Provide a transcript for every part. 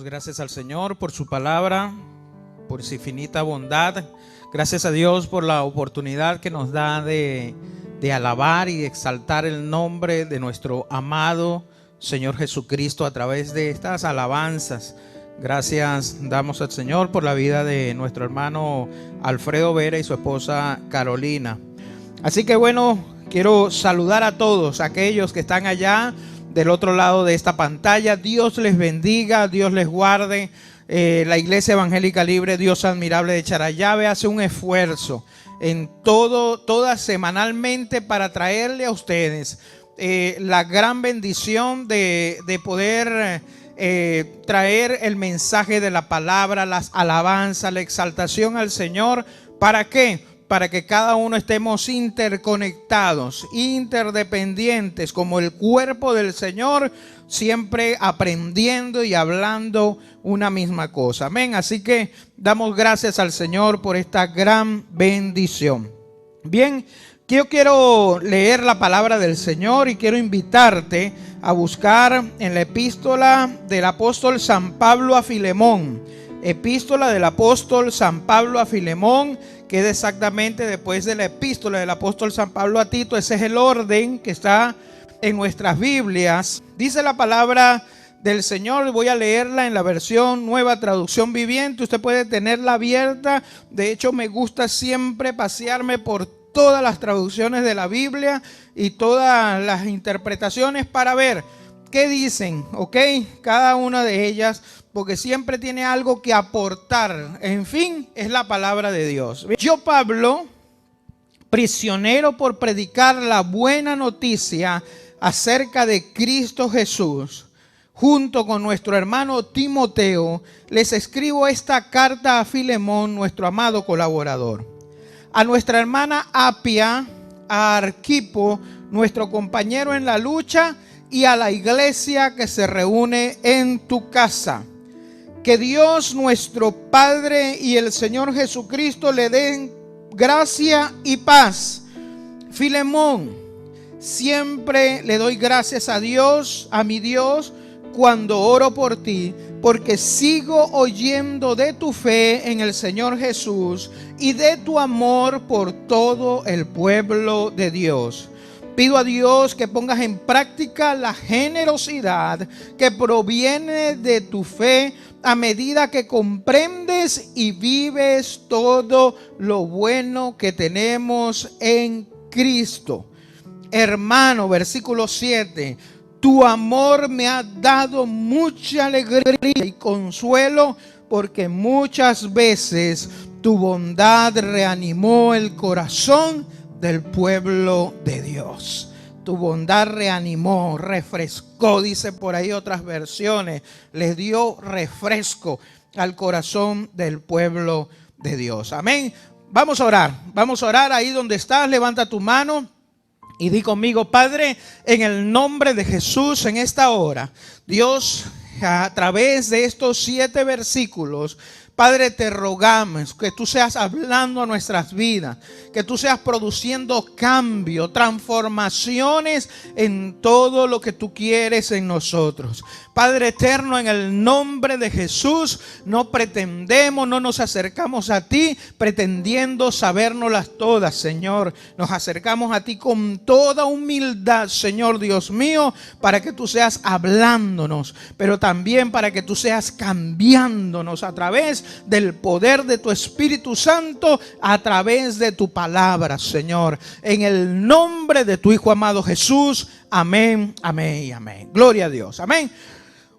Damos gracias al Señor por su palabra, por su infinita bondad. Gracias a Dios por la oportunidad que nos da de alabar y exaltar el nombre de nuestro amado Señor Jesucristo a través de estas alabanzas. Gracias damos al Señor por la vida de nuestro hermano Alfredo Vera y su esposa Carolina. Así que bueno, quiero saludar a todos aquellos que están allá del otro lado de esta pantalla. Dios les bendiga, Dios les guarde. La Iglesia Evangélica Libre Dios Admirable de Charallave hace un esfuerzo en todas semanalmente para traerle a ustedes la gran bendición de poder traer el mensaje de la palabra, las alabanzas, la exaltación al Señor. ¿Para qué? Para que cada uno estemos interconectados, interdependientes, como el cuerpo del Señor, siempre aprendiendo y hablando una misma cosa. Amén. Así que damos gracias al Señor por esta gran bendición. Bien, yo quiero leer la palabra del Señor y quiero invitarte a buscar en la epístola del apóstol San Pablo a Filemón. Epístola del apóstol San Pablo a Filemón, queda exactamente después de la epístola del apóstol San Pablo a Tito. Ese es el orden que está en nuestras Biblias. Dice la palabra del Señor, voy a leerla en la versión Nueva Traducción Viviente. Usted puede tenerla abierta. De hecho, me gusta siempre pasearme por todas las traducciones de la Biblia y todas las interpretaciones para ver qué dicen, ¿ok? Cada una de ellas, porque siempre tiene algo que aportar. En fin, es la palabra de Dios. Yo, Pablo, prisionero por predicar la buena noticia acerca de Cristo Jesús, junto con nuestro hermano Timoteo, les escribo esta carta a Filemón, nuestro amado colaborador. A nuestra hermana Apia, a Arquipo, nuestro compañero en la lucha, y a la iglesia que se reúne en tu casa. Que Dios nuestro Padre y el Señor Jesucristo le den gracia y paz. Filemón, siempre le doy gracias a Dios, a mi Dios, cuando oro por ti, porque sigo oyendo de tu fe en el Señor Jesús y de tu amor por todo el pueblo de Dios. Pido a Dios que pongas en práctica la generosidad que proviene de tu fe a medida que comprendes y vives todo lo bueno que tenemos en Cristo. Hermano, versículo 7. Tu amor me ha dado mucha alegría y consuelo, porque muchas veces tu bondad reanimó el corazón del pueblo de Dios. Tu bondad reanimó, refrescó, dice por ahí otras versiones, les dio refresco al corazón del pueblo de Dios. Amén. Vamos a orar ahí donde estás. Levanta tu mano y di conmigo: Padre, en el nombre de Jesús, en esta hora, Dios, a través de estos 7 versículos, Padre, te rogamos que tú seas hablando a nuestras vidas, que tú seas produciendo cambio, transformaciones en todo lo que tú quieres en nosotros. Padre eterno, en el nombre de Jesús, no pretendemos, no nos acercamos a ti pretendiendo sabérnoslas todas, Señor. Nos acercamos a ti con toda humildad, Señor Dios mío, para que tú seas hablándonos, pero también para que tú seas cambiándonos a través del poder de tu Espíritu Santo, a través de tu palabra, Señor. En el nombre de tu Hijo amado Jesús. Amén, amén y amén. Gloria a Dios. Amén.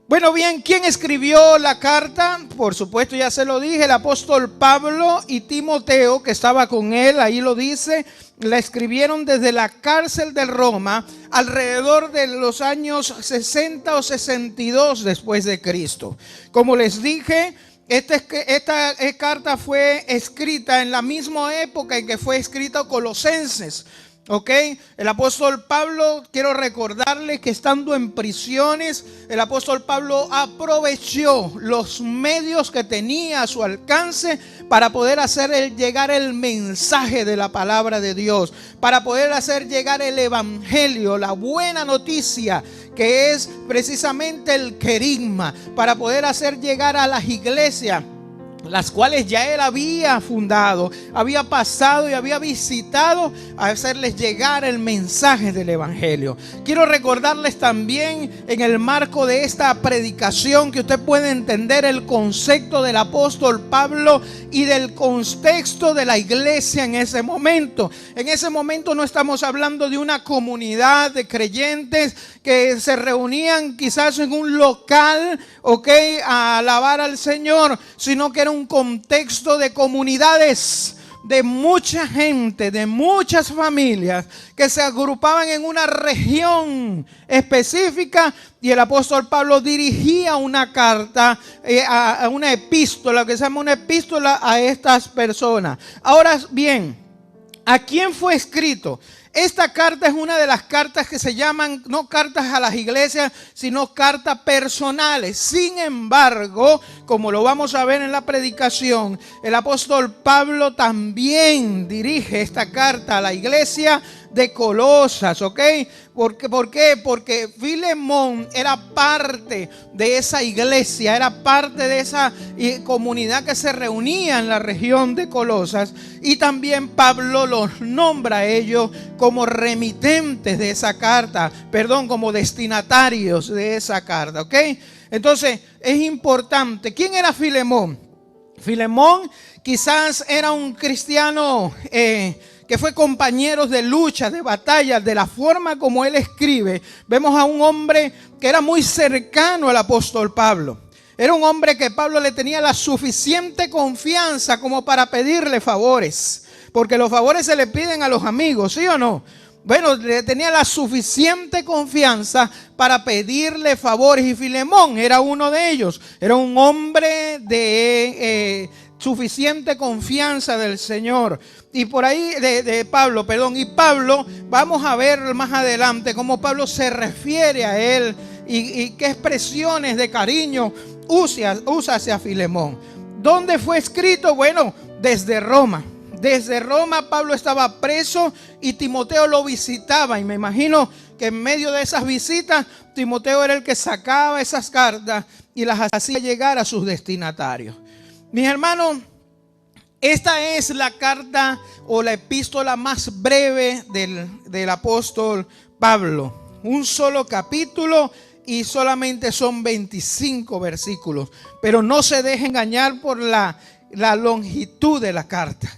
Bueno, bien, ¿quién escribió la carta? Por supuesto, ya se lo dije, el apóstol Pablo y Timoteo, que estaba con él, ahí lo dice. La escribieron desde la cárcel de Roma alrededor de los años 60 o 62 después de Cristo. Como les dije, esta carta fue escrita en la misma época en que fue escrita Colosenses. Ok, el apóstol Pablo, quiero recordarle que estando en prisiones, el apóstol Pablo aprovechó los medios que tenía a su alcance para poder hacer llegar el mensaje de la palabra de Dios, para poder hacer llegar el evangelio, la buena noticia que es precisamente el querigma, para poder hacer llegar a las iglesias, las cuales ya él había fundado, había pasado y había visitado, a hacerles llegar el mensaje del evangelio. Quiero recordarles también, en el marco de esta predicación, que usted puede entender el concepto del apóstol Pablo y del contexto de la iglesia en ese momento. En ese momento no estamos hablando de una comunidad de creyentes que se reunían quizás en un local, a alabar al Señor, sino que era un contexto de comunidades, de mucha gente, de muchas familias que se agrupaban en una región específica, y el apóstol Pablo dirigía una carta, a una epístola, que se llama una epístola, a estas personas. Ahora bien, ¿a quién fue escrito? Esta carta es una de las cartas que se llaman, no cartas a las iglesias, sino cartas personales. Sin embargo, como lo vamos a ver en la predicación, el apóstol Pablo también dirige esta carta a la iglesia de Colosas, ¿ok? ¿Por qué? Porque Filemón era parte de esa iglesia, era parte de esa comunidad que se reunía en la región de Colosas, y también Pablo los nombra a ellos como remitentes de esa carta, como destinatarios de esa carta, ¿ok? Entonces es importante. ¿Quién era Filemón? Filemón quizás era un cristiano que fue compañero de lucha, de batalla. De la forma como él escribe, vemos a un hombre que era muy cercano al apóstol Pablo. Era un hombre que Pablo le tenía la suficiente confianza como para pedirle favores, porque los favores se le piden a los amigos, ¿sí o no? Bueno, le tenía la suficiente confianza para pedirle favores, y Filemón era uno de ellos. Era un hombre de suficiente confianza del Señor. Y por ahí de Pablo, y Pablo, vamos a ver más adelante cómo Pablo se refiere a él y qué expresiones de cariño usa hacia Filemón. ¿Dónde fue escrito? Bueno, desde Roma. Desde Roma Pablo estaba preso y Timoteo lo visitaba, y me imagino que en medio de esas visitas Timoteo era el que sacaba esas cartas y las hacía llegar a sus destinatarios. Mis hermanos, esta es la carta o la epístola más breve del apóstol Pablo. Un solo capítulo y solamente son 25 versículos. Pero no se deje engañar por la longitud de la carta,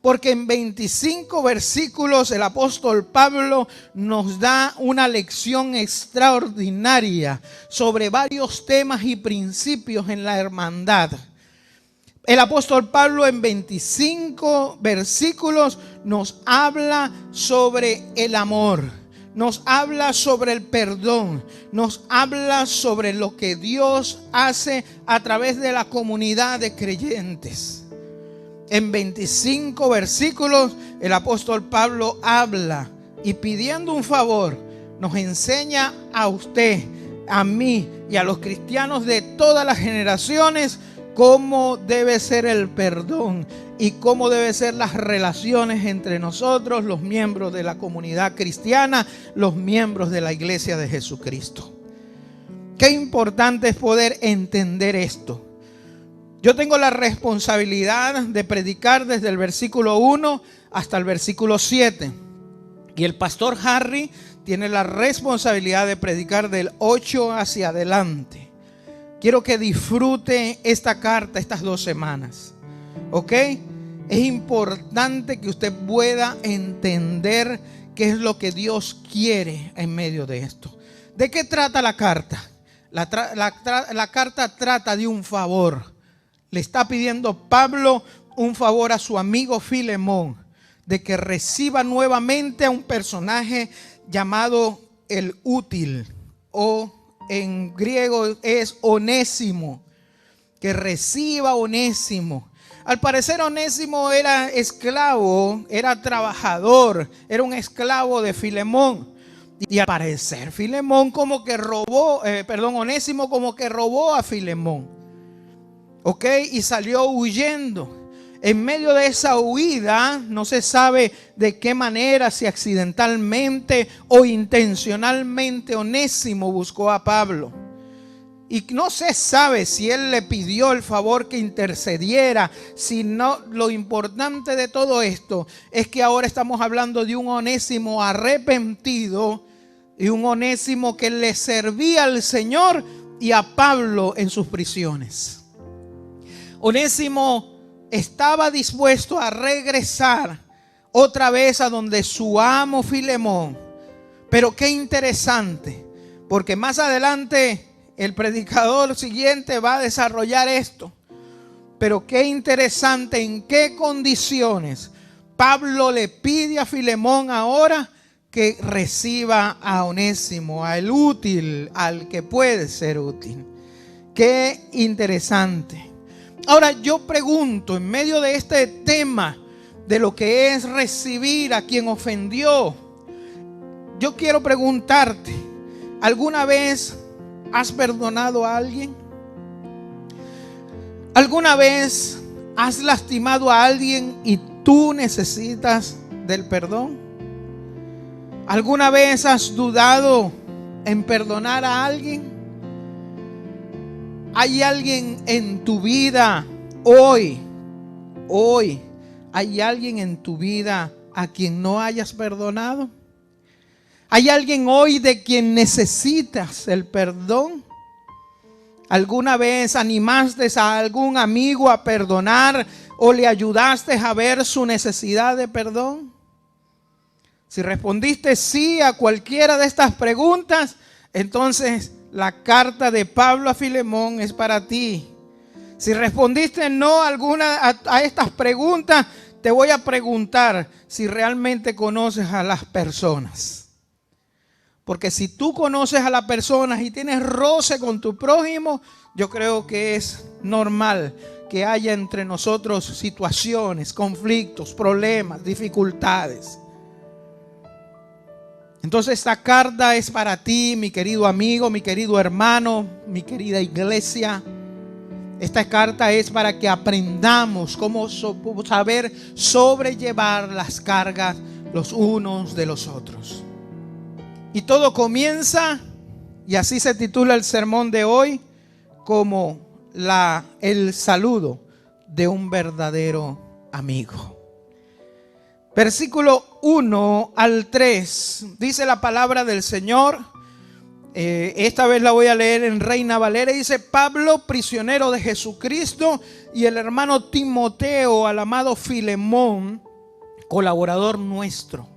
porque en 25 versículos el apóstol Pablo nos da una lección extraordinaria sobre varios temas y principios en la hermandad. El apóstol Pablo en 25 versículos nos habla sobre el amor, nos habla sobre el perdón, nos habla sobre lo que Dios hace a través de la comunidad de creyentes. En 25 versículos el apóstol Pablo habla, y pidiendo un favor nos enseña a usted, a mí y a los cristianos de todas las generaciones cómo debe ser el perdón y cómo deben ser las relaciones entre nosotros, los miembros de la comunidad cristiana, los miembros de la iglesia de Jesucristo. Qué importante es poder entender esto. Yo tengo la responsabilidad de predicar desde el versículo 1 hasta el versículo 7. Y el pastor Harry tiene la responsabilidad de predicar del 8 hacia adelante. Quiero que disfrute esta carta estas 2 semanas. ¿Ok? Es importante que usted pueda entender qué es lo que Dios quiere en medio de esto. ¿De qué trata la carta? La carta trata de un favor. Le está pidiendo Pablo un favor a su amigo Filemón, de que reciba nuevamente a un personaje llamado el útil, o en griego es Onésimo, que reciba a Onésimo. Al parecer Onésimo era esclavo, era trabajador, era un esclavo de Filemón. Y al parecer Filemón como que robó, Onésimo como que robó a Filemón. ¿Ok? Y salió huyendo. En medio de esa huida, no se sabe de qué manera, si accidentalmente o intencionalmente, Onésimo buscó a Pablo. Y no se sabe si él le pidió el favor que intercediera. Sino, lo importante de todo esto es que ahora estamos hablando de un Onésimo arrepentido y un Onésimo que le servía al Señor y a Pablo en sus prisiones. Onésimo estaba dispuesto a regresar otra vez a donde su amo Filemón. Pero qué interesante, porque más adelante el predicador siguiente va a desarrollar esto. Pero qué interesante en qué condiciones Pablo le pide a Filemón ahora que reciba a Onésimo, al útil, al que puede ser útil. Qué interesante. Ahora yo pregunto, en medio de este tema de lo que es recibir a quien ofendió, yo quiero preguntarte, ¿alguna vez has perdonado a alguien? ¿Alguna vez has lastimado a alguien y tú necesitas del perdón? ¿Alguna vez has dudado en perdonar a alguien? ¿Hay alguien en tu vida hoy, hay alguien en tu vida a quien no hayas perdonado? ¿Hay alguien hoy de quien necesitas el perdón? ¿Alguna vez animaste a algún amigo a perdonar o le ayudaste a ver su necesidad de perdón? Si respondiste sí a cualquiera de estas preguntas, entonces la carta de Pablo a Filemón es para ti. Si respondiste no a alguna a estas preguntas, te voy a preguntar si realmente conoces a las personas. Porque si tú conoces a las personas y tienes roce con tu prójimo, yo creo que es normal que haya entre nosotros situaciones, conflictos, problemas, dificultades. Entonces esta carta es para ti, mi querido amigo, mi querido hermano, mi querida iglesia. Esta carta es para que aprendamos cómo saber sobrellevar las cargas los unos de los otros. Y todo comienza, y así se titula el sermón de hoy, como el saludo de un verdadero amigo. Versículo 1 al 3, dice la palabra del Señor. Esta vez la voy a leer en Reina Valera. Dice: Pablo, prisionero de Jesucristo, y el hermano Timoteo, al amado Filemón, colaborador nuestro,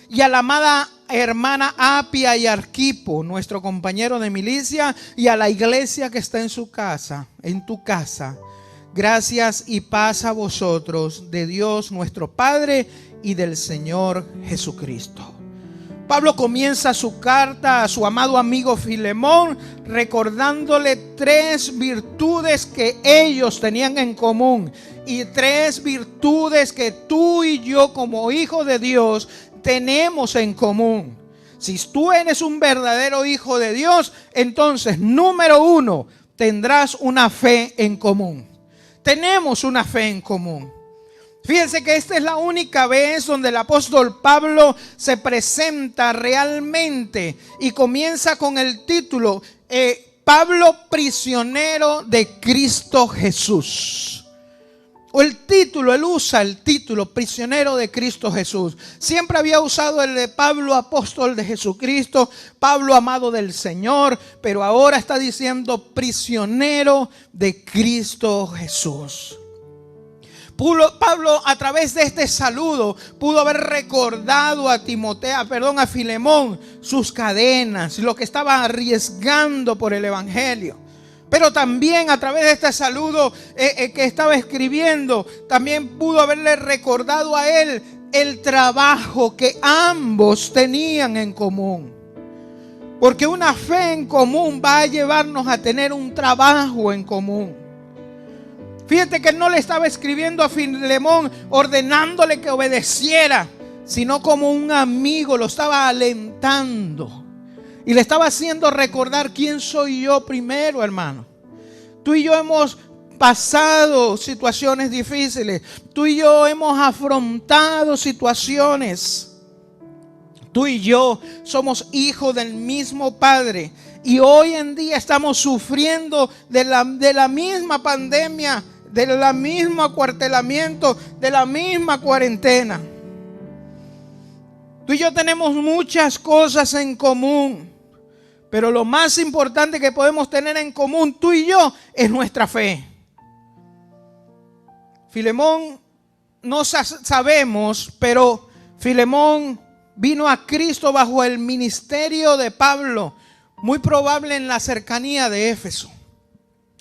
y a la amada hermana Apia y Arquipo, nuestro compañero de milicia, y a la iglesia que está en su casa, en tu casa. Gracias y paz a vosotros, de Dios nuestro Padre y del Señor Jesucristo. Pablo comienza su carta a su amado amigo Filemón recordándole 3 virtudes que ellos tenían en común y 3 virtudes que tú y yo como hijos de Dios tenemos en común. Si tú eres un verdadero hijo de Dios, entonces, número 1, tendrás una fe en común. Tenemos una fe en común. Fíjense que esta es la única vez donde el apóstol Pablo se presenta realmente y comienza con el título Pablo, prisionero de Cristo Jesús. O el título, él usa el título prisionero de Cristo Jesús. Siempre había usado el de Pablo, apóstol de Jesucristo, Pablo, amado del Señor, pero ahora está diciendo prisionero de Cristo Jesús. Pablo, a través de este saludo, pudo haber recordado a a Filemón, sus cadenas, lo que estaba arriesgando por el evangelio. Pero también a través de este saludo que estaba escribiendo, también pudo haberle recordado a él el trabajo que ambos tenían en común. Porque una fe en común va a llevarnos a tener un trabajo en común. Fíjate que no le estaba escribiendo a Filemón ordenándole que obedeciera, sino como un amigo, lo estaba alentando. Y le estaba haciendo recordar quién soy yo primero, hermano. Tú y yo hemos pasado situaciones difíciles. Tú y yo hemos afrontado situaciones. Tú y yo somos hijos del mismo Padre. Y hoy en día estamos sufriendo de la misma pandemia, de la misma acuartelamiento, de la misma cuarentena. Tú y yo tenemos muchas cosas en común, pero lo más importante que podemos tener en común, tú y yo, es nuestra fe. Filemón, no sabemos, pero Filemón vino a Cristo bajo el ministerio de Pablo, muy probable en la cercanía de Éfeso.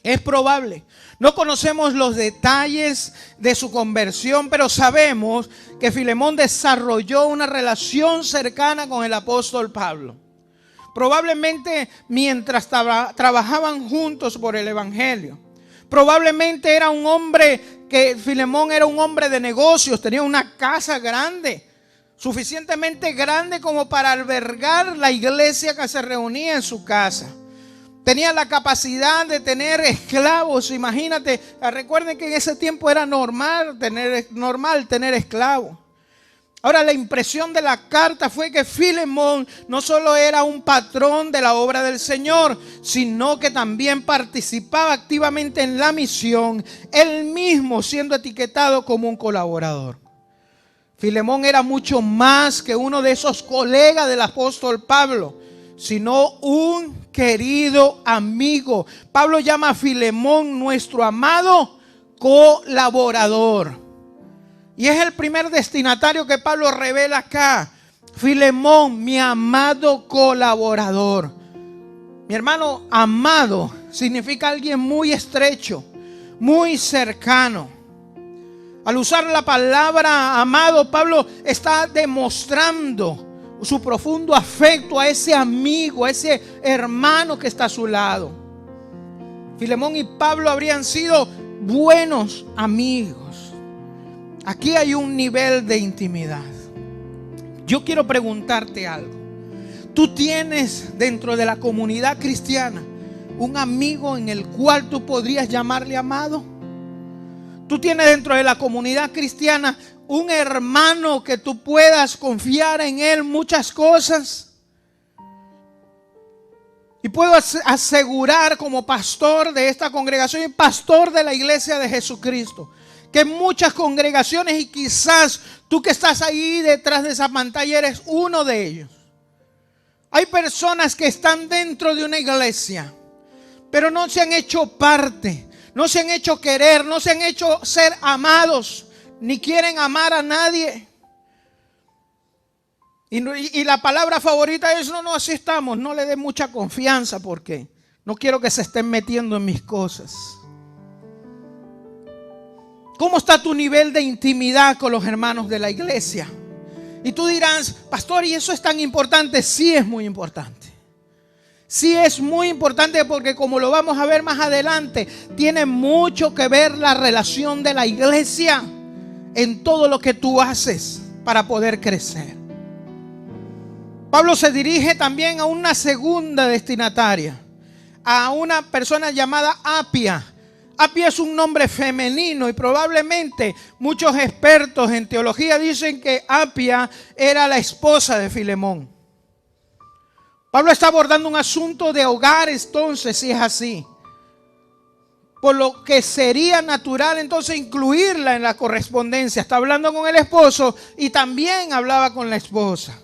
Es probable. No conocemos los detalles de su conversión, pero sabemos que Filemón desarrolló una relación cercana con el apóstol Pablo. Probablemente mientras trabajaban juntos por el evangelio. Probablemente era un hombre Filemón era un hombre de negocios, tenía una casa grande, suficientemente grande como para albergar la iglesia que se reunía en su casa. Tenía la capacidad de tener esclavos. Imagínate, recuerden que en ese tiempo era normal tener esclavos. Ahora, la impresión de la carta fue que Filemón no solo era un patrón de la obra del Señor, sino que también participaba activamente en la misión, él mismo siendo etiquetado como un colaborador. Filemón era mucho más que uno de esos colegas del apóstol Pablo, sino un querido amigo. Pablo llama a Filemón nuestro amado colaborador. Y es el primer destinatario que Pablo revela acá. Filemón, mi amado colaborador. Mi hermano, amado significa alguien muy estrecho, muy cercano. Al usar la palabra amado, Pablo está demostrando su profundo afecto a ese amigo, a ese hermano que está a su lado. Filemón y Pablo habrían sido buenos amigos. Aquí hay un nivel de intimidad. Yo quiero preguntarte algo. ¿Tú tienes dentro de la comunidad cristiana un amigo en el cual tú podrías llamarle amado? ¿Tú tienes dentro de la comunidad cristiana un hermano que tú puedas confiar en él muchas cosas? Y puedo asegurar como pastor de esta congregación y pastor de la iglesia de Jesucristo, que muchas congregaciones, y quizás tú que estás ahí detrás de esa pantalla eres uno de ellos. Hay personas que están dentro de una iglesia, pero no se han hecho parte, no se han hecho querer, no se han hecho ser amados, ni quieren amar a nadie. Y la palabra favorita es: no, así estamos, no le dé mucha confianza porque no quiero que se estén metiendo en mis cosas. ¿Cómo está tu nivel de intimidad con los hermanos de la iglesia? Y tú dirás: pastor, ¿y eso es tan importante? Sí, es muy importante. Sí, es muy importante porque, como lo vamos a ver más adelante, tiene mucho que ver la relación de la iglesia en todo lo que tú haces para poder crecer. Pablo se dirige también a una segunda destinataria, a una persona llamada Apia. Apia es un nombre femenino y probablemente muchos expertos en teología dicen que Apia era la esposa de Filemón. Pablo está abordando un asunto de hogar, entonces, si es así. Por lo que sería natural entonces incluirla en la correspondencia. Está hablando con el esposo y también hablaba con la esposa.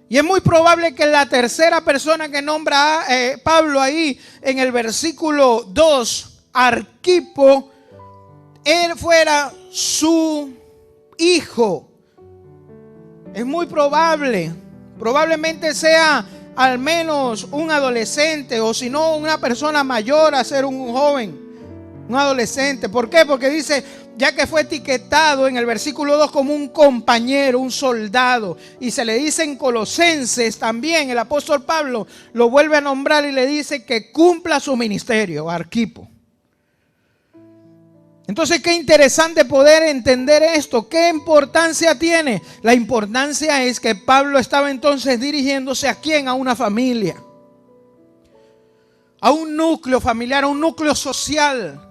Y es muy probable que la tercera persona que nombra Pablo ahí en el versículo 2, Arquipo, él fuera su hijo. Es muy probable, probablemente sea al menos un adolescente, o si no una persona mayor a ser un joven, un adolescente. ¿Por qué? Porque dice, ya que fue etiquetado en el versículo 2 como un compañero, un soldado, y se le dice en Colosenses también, el apóstol Pablo lo vuelve a nombrar y le dice que cumpla su ministerio, Arquipo. Entonces, qué interesante poder entender esto. ¿Qué importancia tiene? La importancia es que Pablo estaba entonces dirigiéndose ¿a quién? A una familia, a un núcleo familiar, a un núcleo social.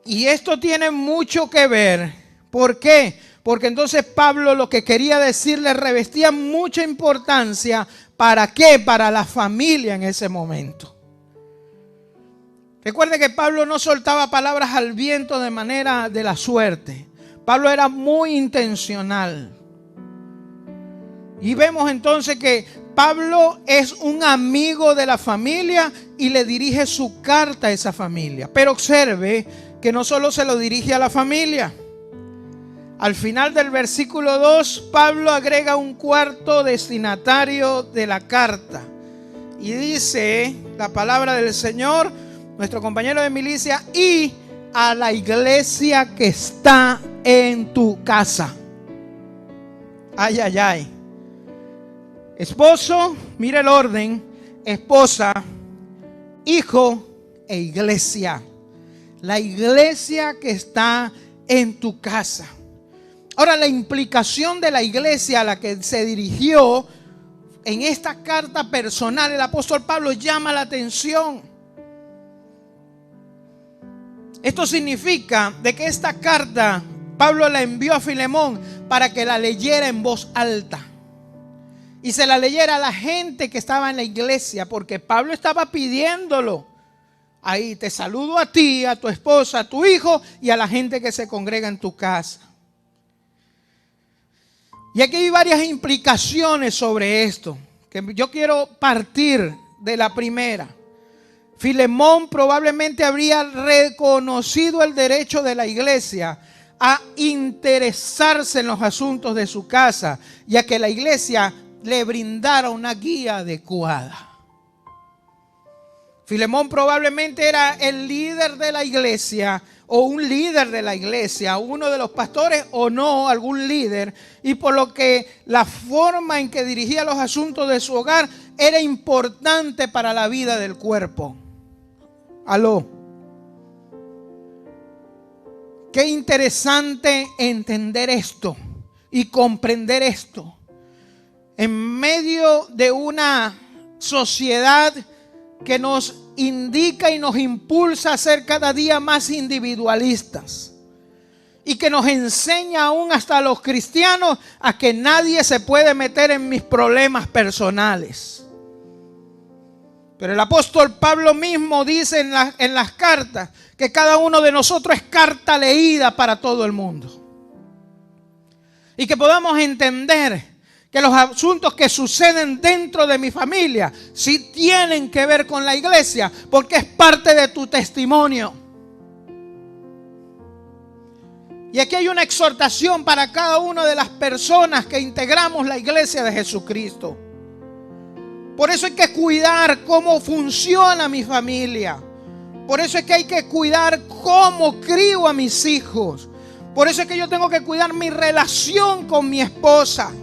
Y esto tiene mucho que ver. ¿Por qué? Porque entonces Pablo lo que quería decirle revestía mucha importancia. ¿Para qué? Para la familia en ese momento. Recuerde que Pablo no soltaba palabras al viento de manera de la suerte. Pablo era muy intencional. Y vemos entonces que Pablo es un amigo de la familia y le dirige su carta a esa familia. Pero observe que no solo se lo dirige a la familia. Al final del versículo 2, Pablo agrega un cuarto destinatario de la carta. Y dice la palabra del Señor, nuestro compañero de milicia, y a la iglesia que está en tu casa. Ay, ay, ay. Esposo, mire el orden, esposa, hijo e iglesia. La iglesia que está en tu casa. Ahora, la implicación de la iglesia a la que se dirigió en esta carta personal, el apóstol Pablo llama la atención. Esto significa de que esta carta Pablo la envió a Filemón para que la leyera en voz alta. Y se la leyera a la gente que estaba en la iglesia, porque Pablo estaba pidiéndolo. Ahí te saludo a ti, a tu esposa, a tu hijo y a la gente que se congrega en tu casa. Y aquí hay varias implicaciones sobre esto, que yo quiero partir de la primera. Filemón probablemente habría reconocido el derecho de la iglesia a interesarse en los asuntos de su casa y a que la iglesia le brindara una guía adecuada. Filemón probablemente era el líder de la iglesia o un líder de la iglesia, uno de los pastores o no, algún líder, y por lo que la forma en que dirigía los asuntos de su hogar era importante para la vida del cuerpo. Aló. Qué interesante entender esto y comprender esto. En medio de una sociedad que nos indica y nos impulsa a ser cada día más individualistas y que nos enseña aún hasta a los cristianos a que nadie se puede meter en mis problemas personales. Pero el apóstol Pablo mismo dice en las cartas que cada uno de nosotros es carta leída para todo el mundo. Y que podamos entender que los asuntos que suceden dentro de mi familia sí tienen que ver con la iglesia, porque es parte de tu testimonio. Y aquí hay una exhortación para cada una de las personas que integramos la iglesia de Jesucristo. Por eso hay que cuidar cómo funciona mi familia. Por eso es que hay que cuidar cómo crío a mis hijos. Por eso es que yo tengo que cuidar mi relación con mi esposa.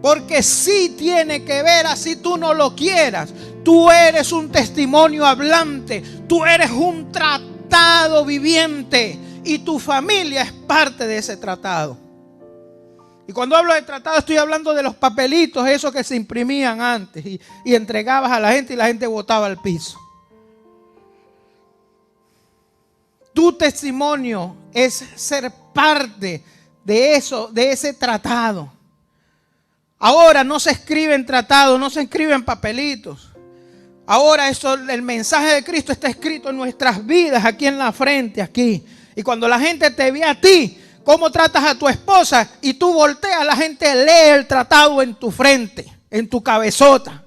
Porque sí tiene que ver, así tú no lo quieras. Tú eres un testimonio hablante. Tú eres un tratado viviente. Y tu familia es parte de ese tratado. Y cuando hablo de tratado estoy hablando de los papelitos, esos que se imprimían antes. Y entregabas a la gente y la gente botaba al piso. Tu testimonio es ser parte de eso, de ese tratado. Ahora no se escriben tratados, no se escriben papelitos. Ahora el mensaje de Cristo está escrito en nuestras vidas, aquí en la frente, aquí. Y cuando la gente te ve a ti, cómo tratas a tu esposa, y tú volteas, la gente lee el tratado en tu frente, en tu cabezota.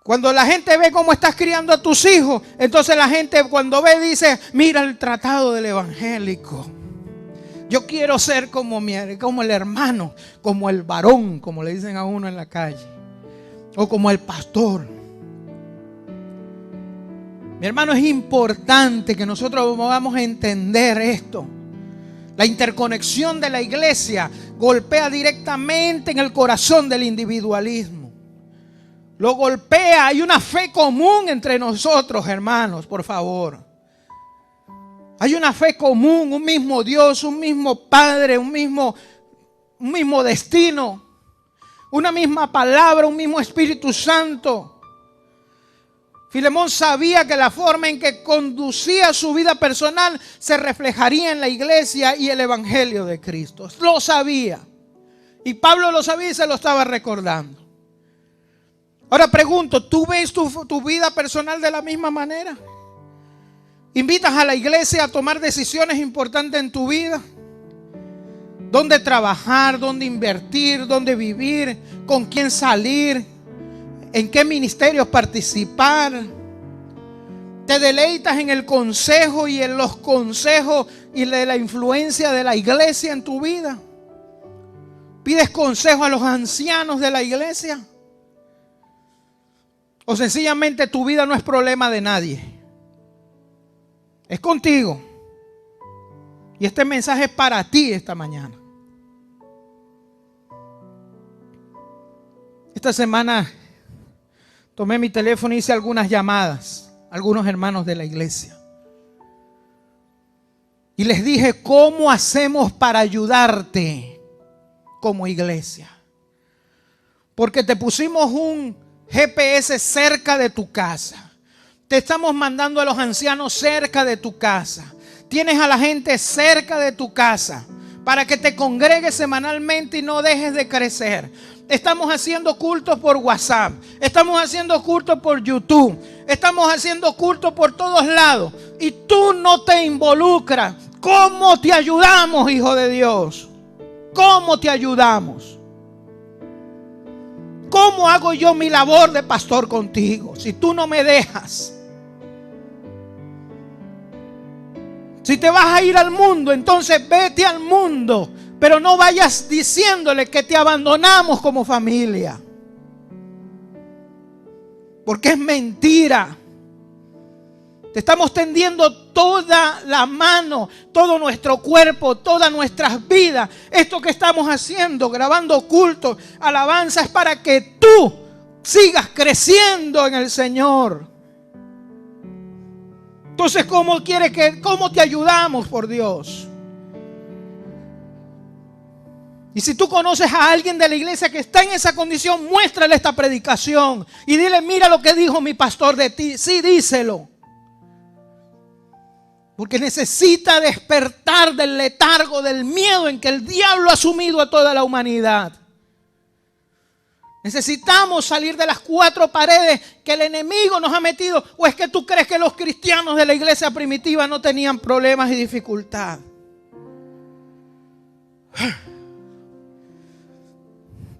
Cuando la gente ve cómo estás criando a tus hijos, entonces la gente cuando ve dice, mira el tratado del evangélico. Yo quiero ser como el hermano, como el varón, como le dicen a uno en la calle, o como el pastor. Mi hermano, es importante que nosotros vamos a entender esto. La interconexión de la iglesia golpea directamente en el corazón del individualismo. Lo golpea, hay una fe común entre nosotros, hermanos, por favor. Hay una fe común, un mismo Dios, un mismo Padre, un mismo destino, una misma palabra, un mismo Espíritu Santo. Filemón sabía que la forma en que conducía su vida personal se reflejaría en la iglesia y el evangelio de Cristo. Lo sabía. Y Pablo lo sabía y se lo estaba recordando. Ahora pregunto, ¿tú ves tu vida personal de la misma manera? ¿Invitas a la iglesia a tomar decisiones importantes en tu vida? ¿Dónde trabajar? ¿Dónde invertir? ¿Dónde vivir? ¿Con quién salir? ¿En qué ministerios participar? ¿Te deleitas en el consejo y en los consejos y de la influencia de la iglesia en tu vida? ¿Pides consejo a los ancianos de la iglesia? ¿O sencillamente tu vida no es problema de nadie? Es contigo. Y este mensaje es para ti esta mañana. Esta semana tomé mi teléfono y hice algunas llamadas a algunos hermanos de la iglesia. Y les dije, ¿cómo hacemos para ayudarte como iglesia? Porque te pusimos un GPS cerca de tu casa. Te estamos mandando a los ancianos cerca de tu casa. Tienes a la gente cerca de tu casa para que te congregues semanalmente y no dejes de crecer. Estamos haciendo cultos por WhatsApp. Estamos haciendo cultos por YouTube. Estamos haciendo cultos por todos lados. Y tú no te involucras. ¿Cómo te ayudamos, hijo de Dios? ¿Cómo te ayudamos? ¿Cómo hago yo mi labor de pastor contigo si tú no me dejas? Si te vas a ir al mundo, entonces vete al mundo, pero no vayas diciéndole que te abandonamos como familia, porque es mentira. Te estamos tendiendo toda la mano, todo nuestro cuerpo, todas nuestras vidas. Esto que estamos haciendo, grabando cultos, alabanza, es para que tú sigas creciendo en el Señor. Entonces, ¿cómo te ayudamos, por Dios? Y si tú conoces a alguien de la iglesia que está en esa condición, muéstrale esta predicación y dile, mira lo que dijo mi pastor de ti. Sí, díselo. Porque necesita despertar del letargo, del miedo en que el diablo ha sumido a toda la humanidad. Necesitamos salir de las cuatro paredes que el enemigo nos ha metido. ¿O es que tú crees que los cristianos de la iglesia primitiva no tenían problemas y dificultad?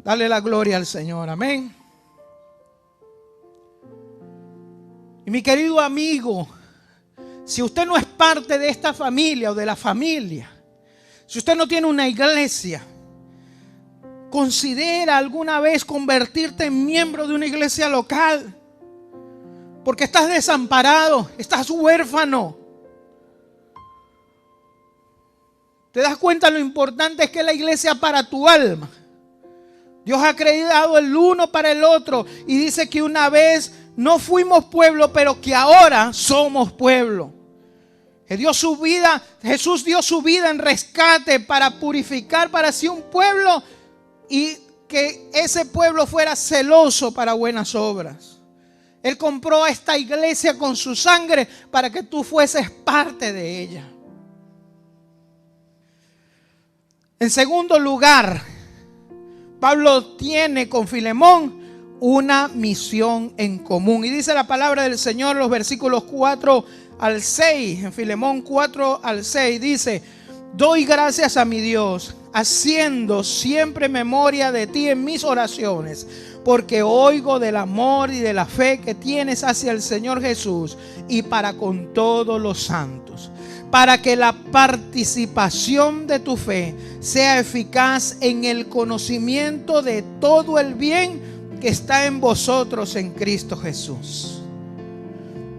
Dale la gloria al Señor, amén. Y mi querido amigo, si usted no es parte de esta familia o de la familia, si usted no tiene una iglesia, considera alguna vez convertirte en miembro de una iglesia local. Porque estás desamparado, estás huérfano. ¿Te das cuenta lo importante es que la iglesia para tu alma? Dios ha creado el uno para el otro y dice que una vez no fuimos pueblo, pero que ahora somos pueblo. Que dio su vida, Jesús dio su vida en rescate para purificar para sí un pueblo y que ese pueblo fuera celoso para buenas obras. Él compró a esta iglesia con su sangre para que tú fueses parte de ella. En segundo lugar, Pablo tiene con Filemón una misión en común. Y dice la palabra del Señor, los versículos 4 al 6, en Filemón 4 al 6, dice: doy gracias a mi Dios, haciendo siempre memoria de ti en mis oraciones, porque oigo del amor y de la fe que tienes hacia el Señor Jesús y para con todos los santos, para que la participación de tu fe sea eficaz en el conocimiento de todo el bien que está en vosotros en Cristo Jesús.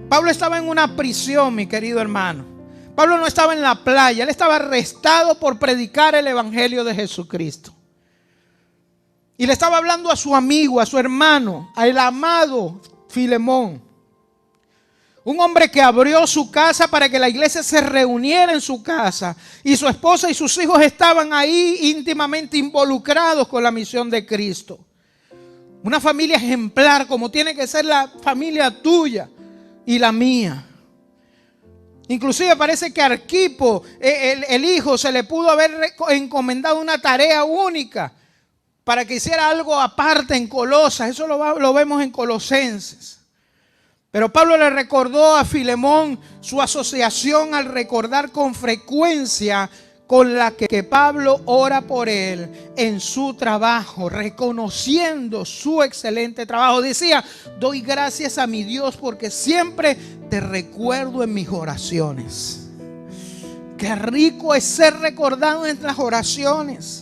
Pablo estaba en una prisión, mi querido hermano. Pablo no estaba en la playa, él estaba arrestado por predicar el evangelio de Jesucristo. Y le estaba hablando a su amigo, a su hermano, al amado Filemón. Un hombre que abrió su casa para que la iglesia se reuniera en su casa. Y su esposa y sus hijos estaban ahí íntimamente involucrados con la misión de Cristo. Una familia ejemplar como tiene que ser la familia tuya. y la mía. Inclusive parece que a Arquipo, el hijo, se le pudo haber encomendado una tarea única para que hiciera algo aparte en Colosas. Eso lo vemos en Colosenses. Pero Pablo le recordó a Filemón su asociación al recordar con frecuencia con la que Pablo ora por él en su trabajo, reconociendo su excelente trabajo. Decía: doy gracias a mi Dios porque siempre te recuerdo en mis oraciones. Qué rico es ser recordado en las oraciones.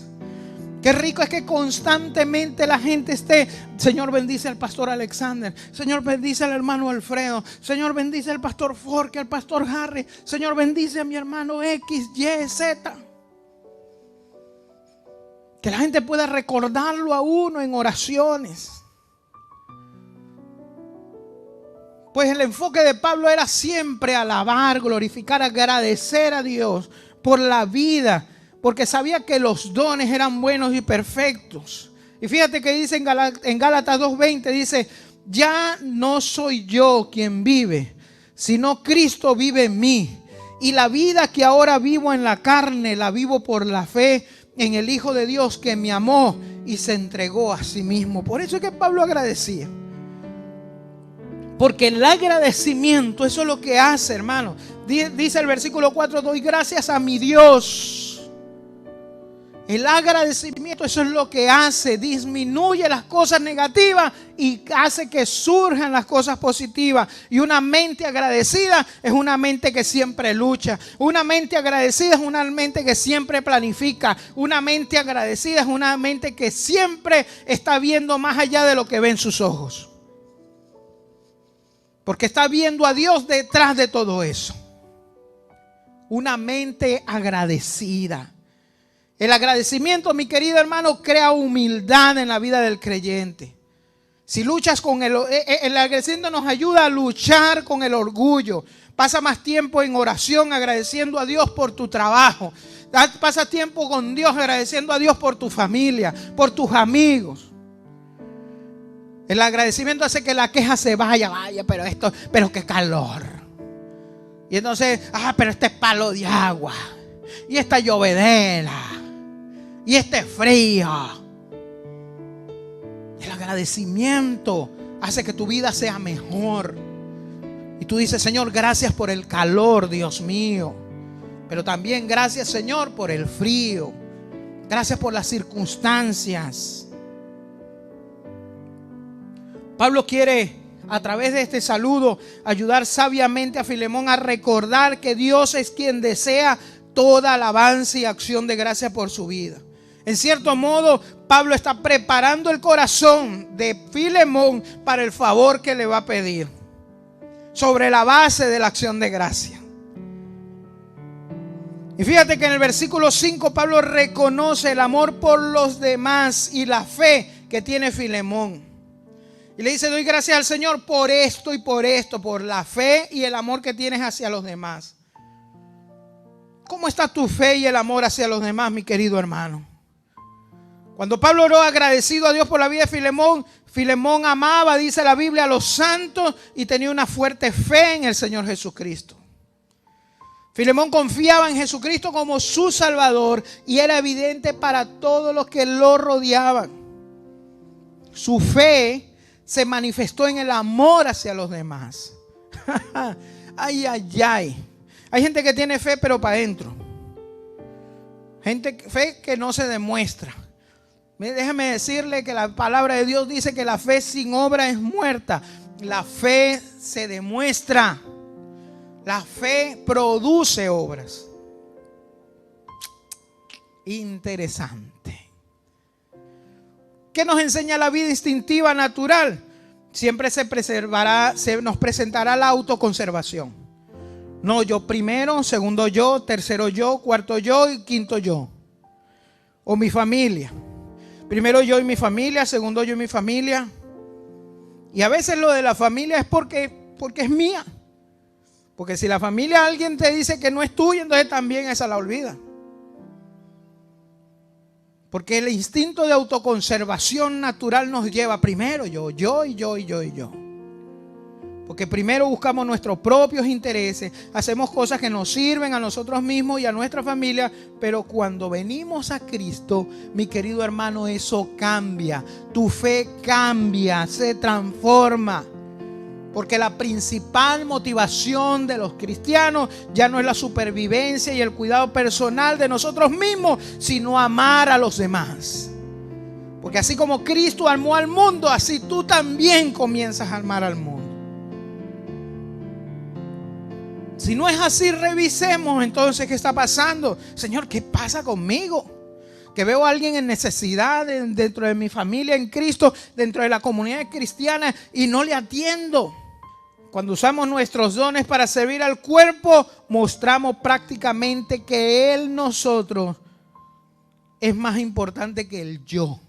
Qué rico es que constantemente la gente esté: Señor, bendice al pastor Alexander. Señor, bendice al hermano Alfredo. Señor, bendice al pastor Forque, al pastor Harry. Señor, bendice a mi hermano X, Y, Z. Que la gente pueda recordarlo a uno en oraciones. Pues el enfoque de Pablo era siempre alabar, glorificar, agradecer a Dios por la vida, porque sabía que los dones eran buenos y perfectos. Y fíjate que dice en Gálatas 2:20, dice: ya no soy yo quien vive, sino Cristo vive en mí. Y la vida que ahora vivo en la carne, la vivo por la fe en el Hijo de Dios que me amó y se entregó a sí mismo. Por eso es que Pablo agradecía. Porque el agradecimiento, eso es lo que hace, hermano. Dice el versículo 4: doy gracias a mi Dios. El agradecimiento, eso es lo que hace, disminuye las cosas negativas y hace que surjan las cosas positivas. Y una mente agradecida es una mente que siempre lucha. Una mente agradecida es una mente que siempre planifica. Una mente agradecida es una mente que siempre está viendo más allá de lo que ven sus ojos. Porque está viendo a Dios detrás de todo eso. Una mente agradecida. El agradecimiento, mi querido hermano, crea humildad en la vida del creyente. Si luchas con el agradecimiento nos ayuda a luchar con el orgullo. Pasa más tiempo en oración agradeciendo a Dios por tu trabajo. Pasa tiempo con Dios agradeciendo a Dios por tu familia, por tus amigos. El agradecimiento hace que la queja se vaya, pero qué calor. Y entonces, pero este palo de agua, y esta llovedera, y este frío. El agradecimiento hace que tu vida sea mejor. Y tú dices: Señor, gracias por el calor, Dios mío. Pero también gracias, Señor, por el frío. Gracias por las circunstancias. Pablo quiere, a través de este saludo, ayudar sabiamente a Filemón a recordar que Dios es quien desea toda alabanza y acción de gracia por su vida. En cierto modo, Pablo está preparando el corazón de Filemón para el favor que le va a pedir, sobre la base de la acción de gracia. Y fíjate que en el versículo 5 Pablo reconoce el amor por los demás y la fe que tiene Filemón. Y le dice: doy gracias al Señor por esto y por esto, por la fe y el amor que tienes hacia los demás. ¿Cómo está tu fe y el amor hacia los demás, mi querido hermano? Cuando Pablo oró agradecido a Dios por la vida de Filemón, Filemón amaba, dice la Biblia, a los santos y tenía una fuerte fe en el Señor Jesucristo. Filemón confiaba en Jesucristo como su Salvador y era evidente para todos los que lo rodeaban. Su fe se manifestó en el amor hacia los demás. Ay, ay, ay. Hay gente que tiene fe pero para adentro. Fe que no se demuestra. Déjame decirle que la palabra de Dios dice que la fe sin obra es muerta. La fe se demuestra. La fe produce obras. Interesante. ¿Qué nos enseña la vida instintiva natural? Siempre nos presentará la autoconservación. No, yo primero, segundo yo, tercero yo, cuarto yo y quinto yo. O mi familia. Primero yo y mi familia, segundo yo y mi familia. Y a veces lo de la familia es porque es mía. Porque si la familia alguien te dice que no es tuya, entonces también esa la olvida. Porque el instinto de autoconservación natural nos lleva primero yo. Porque primero buscamos nuestros propios intereses, hacemos cosas que nos sirven a nosotros mismos y a nuestra familia, pero cuando venimos a Cristo, mi querido hermano, eso cambia. Tu fe cambia, se transforma. Porque la principal motivación de los cristianos ya no es la supervivencia y el cuidado personal de nosotros mismos, sino amar a los demás. Porque así como Cristo amó al mundo, así tú también comienzas a amar al mundo. Si no es así, revisemos entonces qué está pasando. Señor, ¿qué pasa conmigo? Que veo a alguien en necesidad dentro de mi familia en Cristo, dentro de la comunidad cristiana, y no le atiendo. Cuando usamos nuestros dones para servir al cuerpo, mostramos prácticamente que el nosotros es más importante que el yo.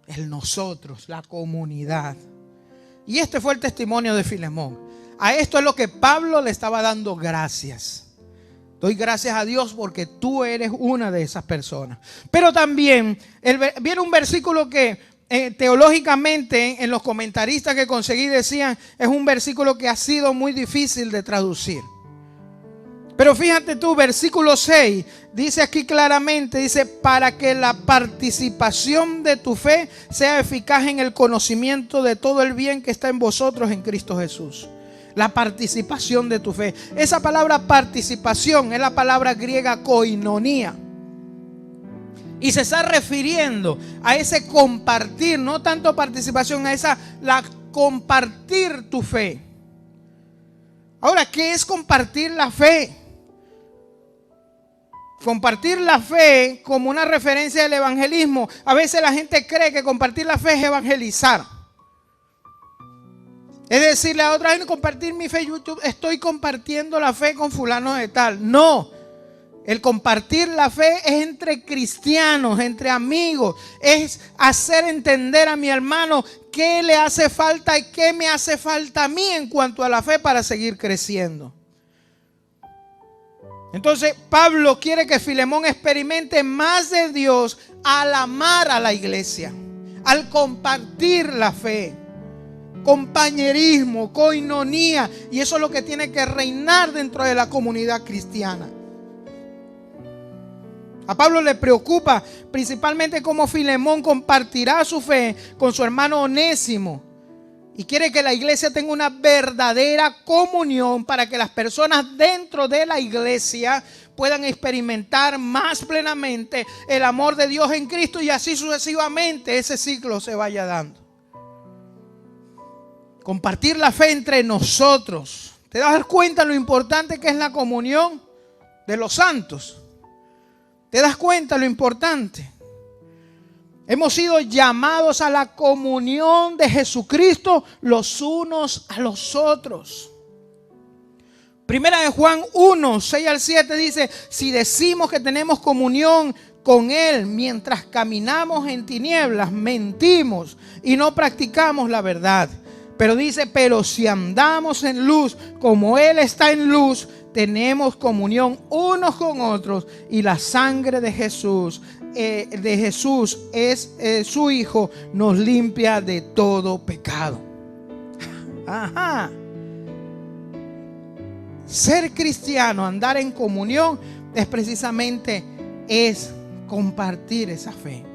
El nosotros, la comunidad. Y este fue el testimonio de Filemón. A esto es lo que Pablo le estaba dando gracias. Doy gracias a Dios porque tú eres una de esas personas. Pero también, viene un versículo que teológicamente en los comentaristas que conseguí decían, es un versículo que ha sido muy difícil de traducir. Pero fíjate tú, versículo 6, dice aquí claramente, dice, para que la participación de tu fe sea eficaz en el conocimiento de todo el bien que está en vosotros en Cristo Jesús. La participación de tu fe. Esa palabra participación es la palabra griega koinonía. Y se está refiriendo a ese compartir, no tanto participación, a esa compartir tu fe. Ahora, ¿qué es compartir la fe? Compartir la fe como una referencia del evangelismo. A veces la gente cree que compartir la fe es evangelizar. Es decirle a otra gente, compartir mi fe en YouTube, estoy compartiendo la fe con fulano de tal. No, el compartir la fe es entre cristianos, entre amigos. Es hacer entender a mi hermano qué le hace falta y qué me hace falta a mí en cuanto a la fe para seguir creciendo. Entonces Pablo quiere que Filemón experimente más de Dios al amar a la iglesia, al compartir la fe. Compañerismo, koinonía, y eso es lo que tiene que reinar dentro de la comunidad cristiana. A Pablo le preocupa principalmente cómo Filemón compartirá su fe con su hermano Onésimo, y quiere que la iglesia tenga una verdadera comunión para que las personas dentro de la iglesia puedan experimentar más plenamente el amor de Dios en Cristo, y así sucesivamente ese ciclo se vaya dando. Compartir la fe entre nosotros. ¿Te das cuenta lo importante que es la comunión de los santos? ¿Te das cuenta lo importante? Hemos sido llamados a la comunión de Jesucristo los unos a los otros. Primera de Juan 1, 6 al 7 dice, si decimos que tenemos comunión con Él mientras caminamos en tinieblas, mentimos y no practicamos la verdad. Pero dice, pero si andamos en luz como Él está en luz, tenemos comunión unos con otros, y la sangre de Jesús es su Hijo, nos limpia de todo pecado. Ajá. Ser cristiano, andar en comunión, es precisamente compartir esa fe.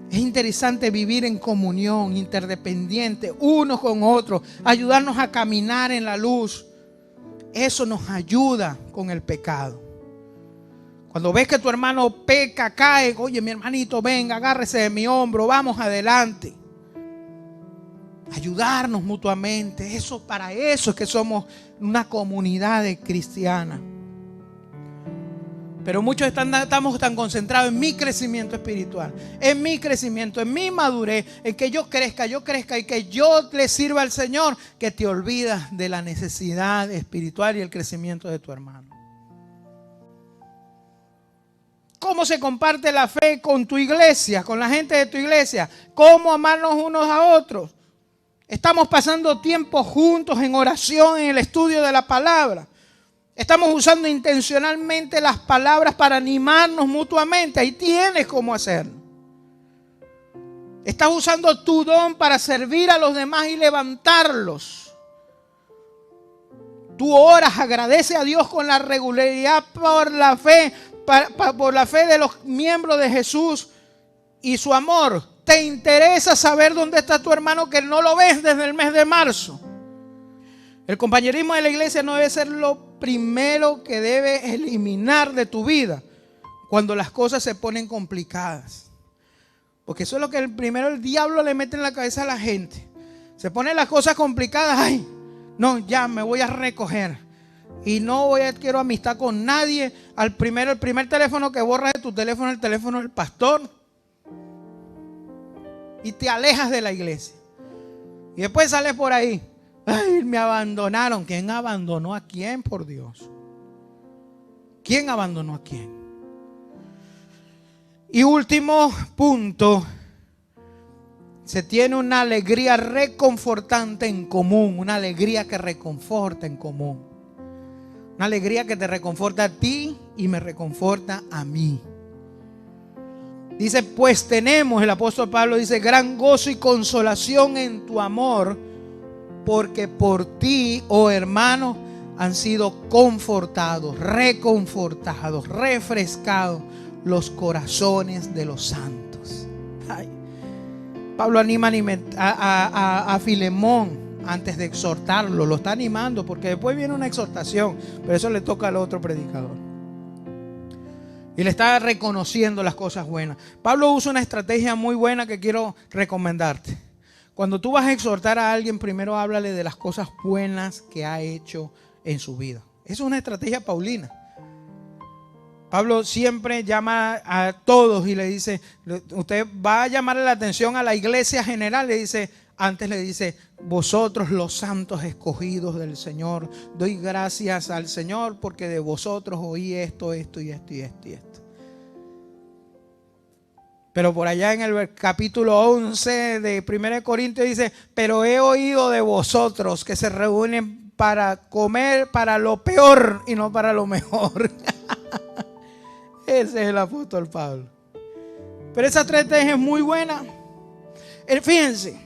Es interesante vivir en comunión, interdependiente, unos con otros, ayudarnos a caminar en la luz. Eso nos ayuda con el pecado. Cuando ves que tu hermano peca, cae, oye, mi hermanito, venga, agárrese de mi hombro, vamos adelante. Ayudarnos mutuamente. Para eso es que somos una comunidad cristiana. Pero muchos estamos tan concentrados en mi crecimiento espiritual, en mi crecimiento, en mi madurez, en que yo crezca y que yo le sirva al Señor, que te olvidas de la necesidad espiritual y el crecimiento de tu hermano. ¿Cómo se comparte la fe con tu iglesia, con la gente de tu iglesia? ¿Cómo amarnos unos a otros? Estamos pasando tiempo juntos en oración, en el estudio de la palabra. Estamos usando intencionalmente las palabras para animarnos mutuamente. Ahí tienes cómo hacerlo. Estás usando tu don para servir a los demás y levantarlos. Tú oras, agradece a Dios con la regularidad por la fe, por la fe de los miembros de Jesús y su amor. ¿Te interesa saber dónde está tu hermano que no lo ves desde el mes de marzo? El compañerismo de la iglesia no debe ser lo primero que debes eliminar de tu vida cuando las cosas se ponen complicadas. Porque eso es lo que el diablo le mete en la cabeza a la gente. Se ponen las cosas complicadas. Ay, no, ya me voy a recoger. Y no quiero amistad con nadie. El primer teléfono que borras de tu teléfono es el teléfono del pastor. Y te alejas de la iglesia. Y después sales por ahí. Ay, me abandonaron. ¿Quién abandonó a quién, por Dios? ¿Quién abandonó a quién? Y último punto, se tiene una alegría reconfortante en común, una alegría que reconforta en común, una alegría que te reconforta a ti y me reconforta a mí. Dice, pues tenemos, el apóstol Pablo dice, gran gozo y consolación en tu amor, porque por ti, oh hermano, han sido confortados, reconfortados, refrescados los corazones de los santos. Ay. Pablo anima a Filemón antes de exhortarlo, lo está animando porque después viene una exhortación, pero eso le toca al otro predicador. Y le está reconociendo las cosas buenas. Pablo usa una estrategia muy buena que quiero recomendarte. Cuando tú vas a exhortar a alguien, primero háblale de las cosas buenas que ha hecho en su vida. Esa es una estrategia paulina. Pablo siempre llama a todos y le dice, usted va a llamar la atención a la iglesia general, antes le dice, vosotros los santos escogidos del Señor, doy gracias al Señor porque de vosotros oí esto. Pero por allá en el capítulo 11 de 1 Corintios dice, pero he oído de vosotros que se reúnen para comer para lo peor y no para lo mejor. Ese es el apóstol Pablo. Pero esa estrategia es muy buena. Fíjense,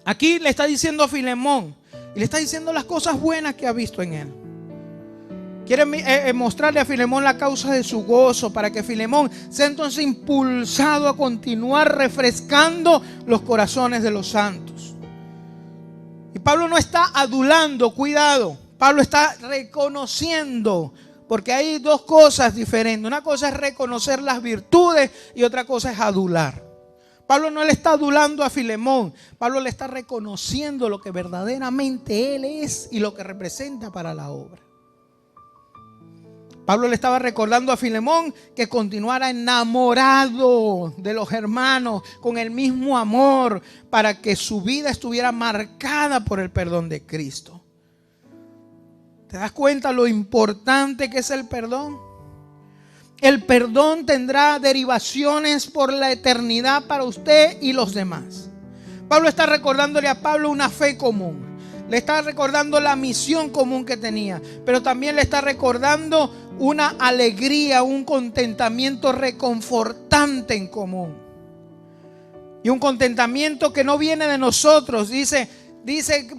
aquí le está diciendo a Filemón y le está diciendo las cosas buenas que ha visto en él. Quiere mostrarle a Filemón la causa de su gozo para que Filemón sea entonces impulsado a continuar refrescando los corazones de los santos. Y Pablo no está adulando, cuidado. Pablo está reconociendo. Porque hay dos cosas diferentes. Una cosa es reconocer las virtudes y otra cosa es adular. Pablo no le está adulando a Filemón. Pablo le está reconociendo lo que verdaderamente él es y lo que representa para la obra. Pablo le estaba recordando a Filemón que continuara enamorado de los hermanos con el mismo amor para que su vida estuviera marcada por el perdón de Cristo. ¿Te das cuenta lo importante que es el perdón? El perdón tendrá derivaciones por la eternidad para usted y los demás. Pablo está recordándole a Pablo una fe común. Le está recordando la misión común que tenía. Pero también le está recordando una alegría, un contentamiento reconfortante en común. Y un contentamiento que no viene de nosotros. Dice,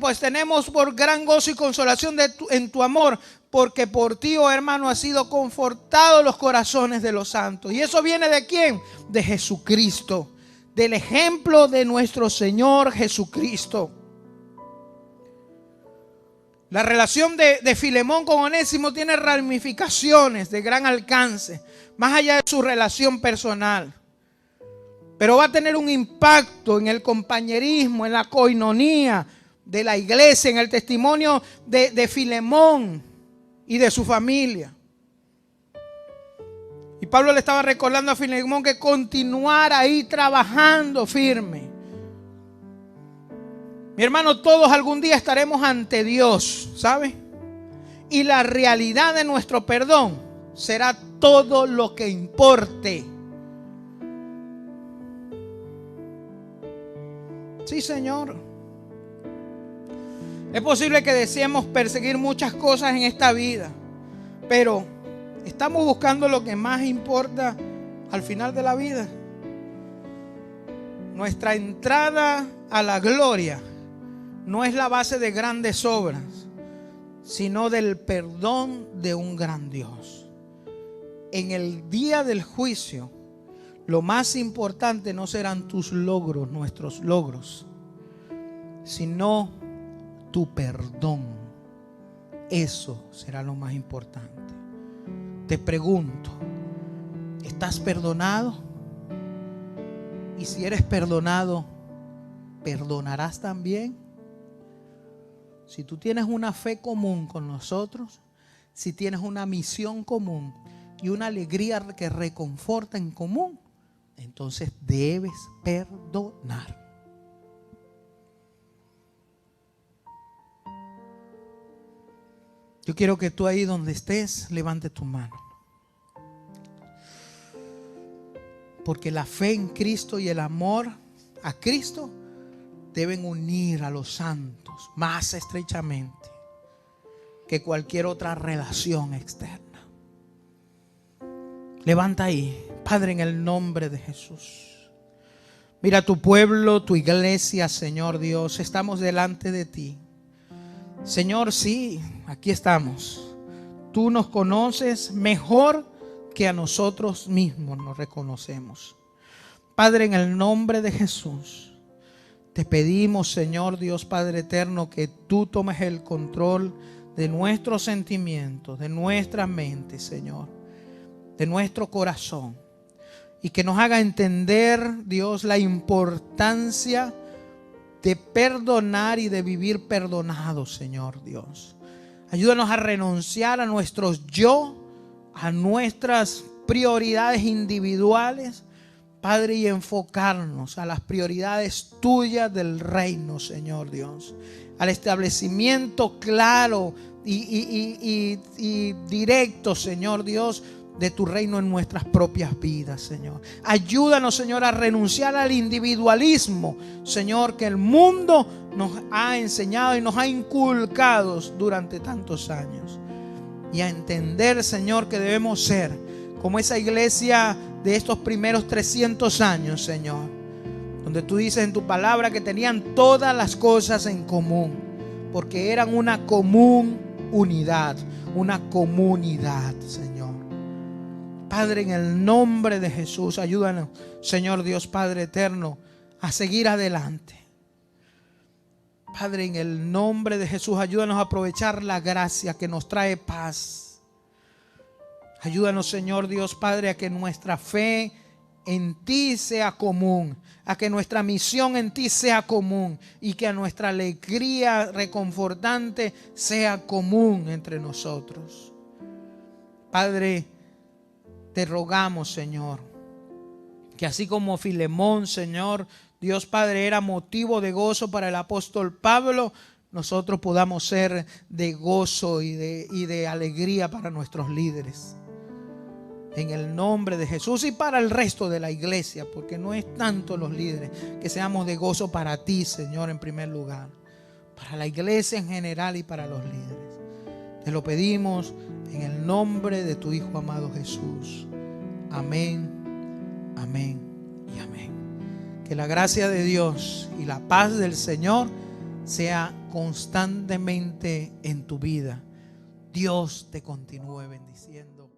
pues tenemos por gran gozo y consolación en tu amor, porque por ti, oh hermano, ha sido confortado los corazones de los santos. ¿Y eso viene de quién? De Jesucristo, del ejemplo de nuestro Señor Jesucristo. La relación de Filemón con Onésimo tiene ramificaciones de gran alcance, más allá de su relación personal. Pero va a tener un impacto en el compañerismo, en la coinonía de la iglesia, en el testimonio de Filemón y de su familia. Y Pablo le estaba recordando a Filemón que continuara ahí trabajando firme. Mi hermano, todos algún día estaremos ante Dios, ¿sabe? Y la realidad de nuestro perdón será todo lo que importe. Sí, Señor. Es posible que deseemos perseguir muchas cosas en esta vida, pero ¿estamos buscando lo que más importa al final de la vida? Nuestra entrada a la gloria no es la base de grandes obras, sino del perdón de un gran Dios. En el día del juicio, lo más importante no serán tus logros, nuestros logros, sino tu perdón. Eso será lo más importante. Te pregunto, ¿estás perdonado? Y si eres perdonado, ¿perdonarás también? Si tú tienes una fe común con nosotros, si tienes una misión común y una alegría que reconforta en común, entonces debes perdonar. Yo quiero que tú ahí donde estés, levante tu mano. Porque la fe en Cristo y el amor a Cristo deben unir a los santos más estrechamente que cualquier otra relación externa. Levanta ahí, Padre, en el nombre de Jesús. Mira tu pueblo, tu iglesia, Señor Dios, estamos delante de ti. Señor, sí, aquí estamos. Tú nos conoces mejor que a nosotros mismos nos reconocemos. Padre, en el nombre de Jesús, te pedimos, Señor Dios Padre eterno, que tú tomes el control de nuestros sentimientos, de nuestra mente, Señor, de nuestro corazón, y que nos haga entender, Dios, la importancia de perdonar y de vivir perdonados, Señor Dios. Ayúdanos a renunciar a nuestros yo, a nuestras prioridades individuales, Padre, y enfocarnos a las prioridades tuyas del reino, Señor Dios, al establecimiento claro y directo, Señor Dios, de tu reino en nuestras propias vidas, Señor. Ayúdanos, Señor, a renunciar al individualismo, Señor, que el mundo nos ha enseñado y nos ha inculcado durante tantos años. Y a entender, Señor, que debemos ser como esa iglesia de estos primeros 300 años, Señor, donde tú dices en tu palabra que tenían todas las cosas en común, porque eran una común unidad, una comunidad, Señor. Padre, en el nombre de Jesús, ayúdanos, Señor Dios Padre eterno, a seguir adelante. Padre, en el nombre de Jesús, ayúdanos a aprovechar la gracia que nos trae paz. Ayúdanos, Señor Dios Padre, a que nuestra fe en ti sea común, a que nuestra misión en ti sea común y que a nuestra alegría reconfortante sea común entre nosotros. Padre, te rogamos, Señor, que así como Filemón, Señor Dios Padre, era motivo de gozo para el apóstol Pablo, nosotros podamos ser de gozo y de alegría para nuestros líderes. En el nombre de Jesús y para el resto de la iglesia, porque no es tanto los líderes, que seamos de gozo para ti, Señor, en primer lugar, para la iglesia en general y para los líderes. Te lo pedimos en el nombre de tu Hijo amado Jesús. Amén, amén y amén. Que la gracia de Dios y la paz del Señor sea constantemente en tu vida. Dios te continúe bendiciendo.